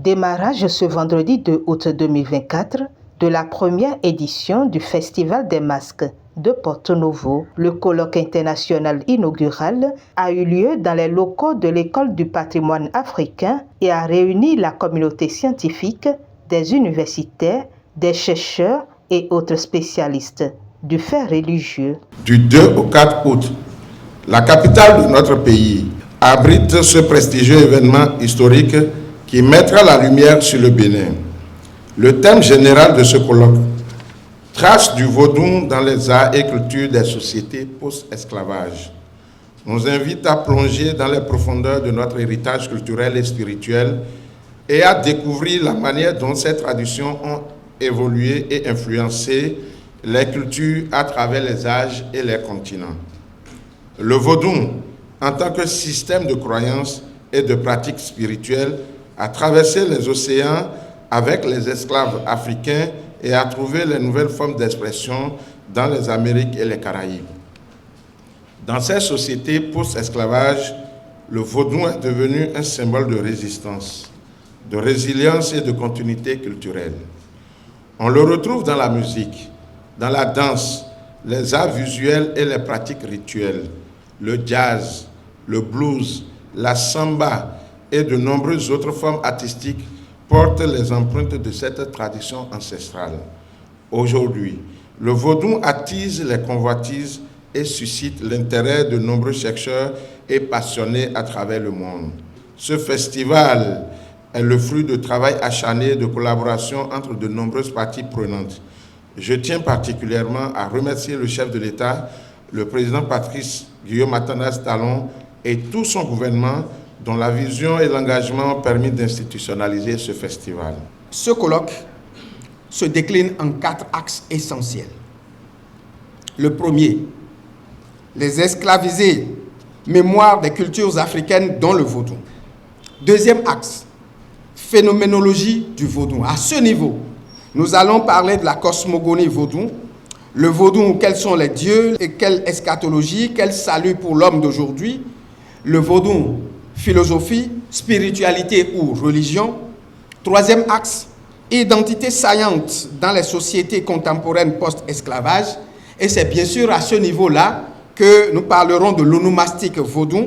Démarrage ce vendredi 2 août 2024 de la première édition du Festival des masques de Porto Novo. Le colloque international inaugural a eu lieu dans les locaux de l'École du patrimoine africain et a réuni la communauté scientifique, des universitaires, des chercheurs et autres spécialistes du fait religieux. Du 2 au 4 août, la capitale de notre pays abrite ce prestigieux événement historique qui mettra la lumière sur le Bénin. Le thème général de ce colloque, traces du vaudou dans les arts et cultures des sociétés post-esclavage, nous invite à plonger dans les profondeurs de notre héritage culturel et spirituel et à découvrir la manière dont ces traditions ont évolué et influencé les cultures à travers les âges et les continents. Le vaudou, en tant que système de croyances et de pratiques spirituelles, a traversé les océans avec les esclaves africains et a trouvé les nouvelles formes d'expression dans les Amériques et les Caraïbes. Dans ces sociétés post-esclavage, le vaudou est devenu un symbole de résistance, de résilience et de continuité culturelle. On le retrouve dans la musique, dans la danse, les arts visuels et les pratiques rituelles, le jazz, le blues, la samba et de nombreuses autres formes artistiques portent les empreintes de cette tradition ancestrale. Aujourd'hui, le vaudou attise les convoitises et suscite l'intérêt de nombreux chercheurs et passionnés à travers le monde. Ce festival est le fruit de travail acharné et de collaboration entre de nombreuses parties prenantes. Je tiens particulièrement à remercier le chef de l'État, le président Patrice Guillaume Athanase Talon et tout son gouvernement dont la vision et l'engagement ont permis d'institutionnaliser ce festival. Ce colloque se décline en 4 axes essentiels. Le premier, les esclavisés, mémoire des cultures africaines dont le vaudou. Deuxième axe, phénoménologie du vaudou. À ce niveau, nous allons parler de la cosmogonie vaudou. Le vaudou, quels sont les dieux et quelle eschatologie, quel salut pour l'homme d'aujourd'hui. Le vaudou, philosophie, spiritualité ou religion. Troisième axe, identité saillante dans les sociétés contemporaines post-esclavage. Et c'est bien sûr à ce niveau-là que nous parlerons de l'onomastique vaudou,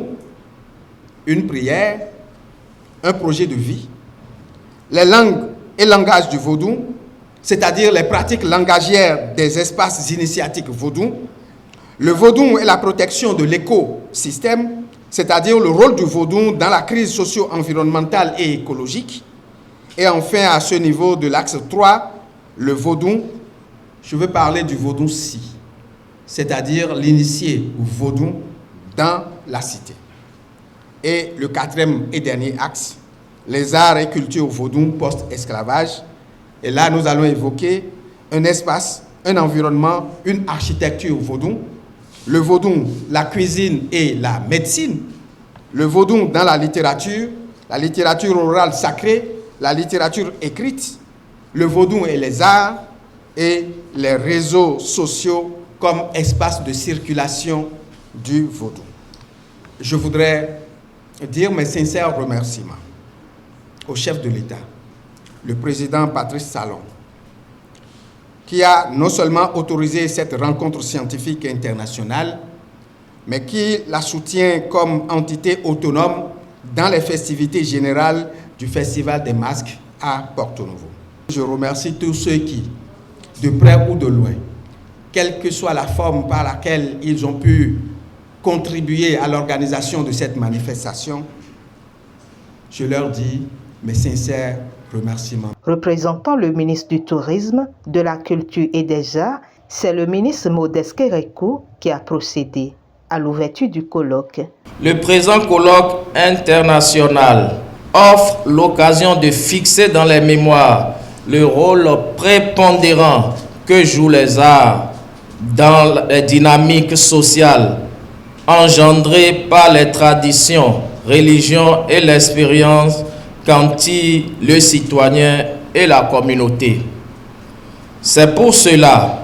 une prière, un projet de vie, les langues et langages du vaudou, c'est-à-dire les pratiques langagières des espaces initiatiques vaudou, le vaudou et la protection de l'écosystème, c'est-à-dire le rôle du vaudou dans la crise socio-environnementale et écologique. Et enfin, à ce niveau de l'axe 3, le vaudou, je veux parler du vaudou-si, c'est-à-dire l'initié vaudou dans la cité. Et le 4e et dernier axe, les arts et cultures vaudou post-esclavage. Et là, nous allons évoquer un espace, un environnement, une architecture vaudou, le vaudou, la cuisine et la médecine, le vaudou dans la littérature orale sacrée, la littérature écrite, le vaudou et les arts et les réseaux sociaux comme espace de circulation du vaudou. Je voudrais dire mes sincères remerciements au chef de l'État, le président Patrice Talon, qui a non seulement autorisé cette rencontre scientifique internationale, mais qui la soutient comme entité autonome dans les festivités générales du Festival des masques à Porto Novo. Je remercie tous ceux qui, de près ou de loin, quelle que soit la forme par laquelle ils ont pu contribuer à l'organisation de cette manifestation, je leur dis mes sincères remerciements. Représentant le ministre du Tourisme, de la Culture et des Arts, c'est le ministre Modeste Kérékou qui a procédé à l'ouverture du colloque. Le présent colloque international offre l'occasion de fixer dans les mémoires le rôle prépondérant que jouent les arts dans les dynamiques sociales engendrées par les traditions, religions et l'expérience qu'entille le citoyen et la communauté. C'est pour cela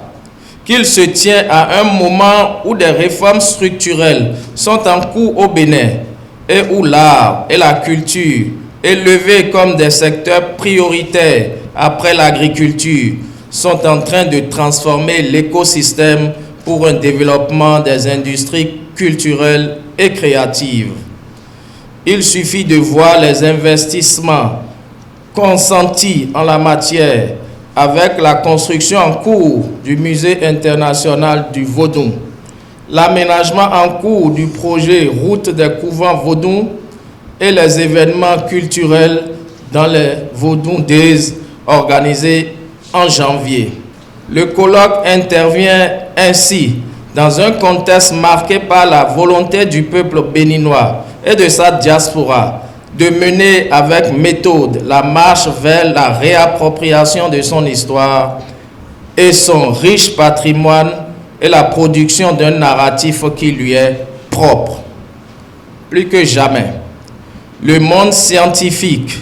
qu'il se tient à un moment où des réformes structurelles sont en cours au Bénin et où l'art et la culture élevés comme des secteurs prioritaires après l'agriculture, sont en train de transformer l'écosystème pour un développement des industries culturelles et créatives. Il suffit de voir les investissements consentis en la matière avec la construction en cours du Musée international du Vodou, l'aménagement en cours du projet Route des couvents Vodou et les événements culturels dans les Vodou Days organisés en janvier. Le colloque intervient ainsi dans un contexte marqué par la volonté du peuple béninois et de sa diaspora de mener avec méthode la marche vers la réappropriation de son histoire et son riche patrimoine et la production d'un narratif qui lui est propre. Plus que jamais, le monde scientifique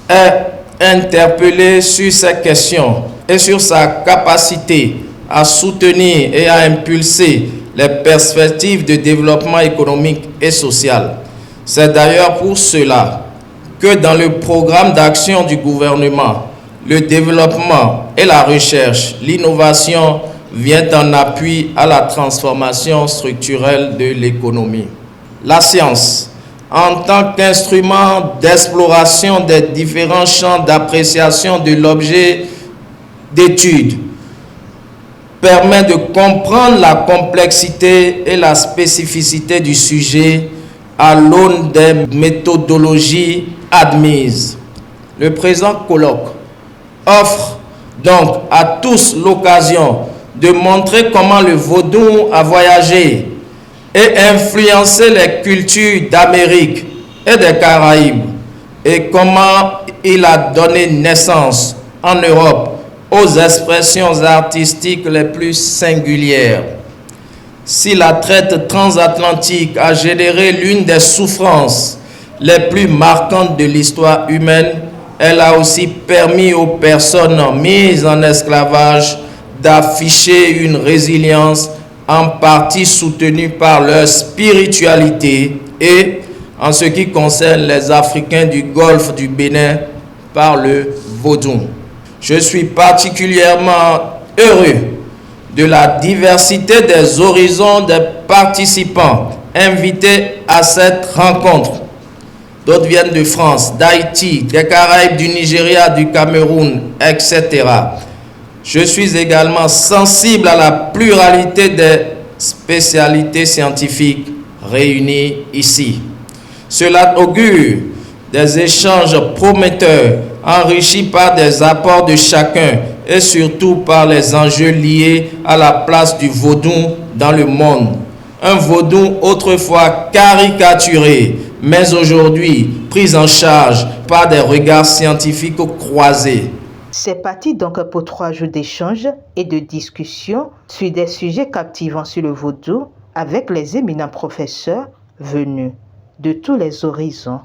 est interpellé sur ces questions et sur sa capacité à soutenir et à impulser les perspectives de développement économique et social. C'est d'ailleurs pour cela que dans le programme d'action du gouvernement, le développement et la recherche, l'innovation vient en appui à la transformation structurelle de l'économie. La science, en tant qu'instrument d'exploration des différents champs d'appréciation de l'objet d'étude, permet de comprendre la complexité et la spécificité du sujet à l'aune des méthodologies admises. Le présent colloque offre donc à tous l'occasion de montrer comment le vaudou a voyagé et influencé les cultures d'Amérique et des Caraïbes et comment il a donné naissance en Europe aux expressions artistiques les plus singulières. Si la traite transatlantique a généré l'une des souffrances les plus marquantes de l'histoire humaine, elle a aussi permis aux personnes mises en esclavage d'afficher une résilience en partie soutenue par leur spiritualité et, en ce qui concerne les Africains du Golfe du Bénin, par le vaudou. Je suis particulièrement heureux de la diversité des horizons des participants invités à cette rencontre. D'autres viennent de France, d'Haïti, des Caraïbes, du Nigeria, du Cameroun, etc. Je suis également sensible à la pluralité des spécialités scientifiques réunies ici. Cela augure des échanges prometteurs, enrichis par des apports de chacun et surtout par les enjeux liés à la place du vaudou dans le monde. Un vaudou autrefois caricaturé, mais aujourd'hui pris en charge par des regards scientifiques croisés. C'est parti donc pour 3 jours d'échanges et de discussions sur des sujets captivants sur le vaudou avec les éminents professeurs venus de tous les horizons.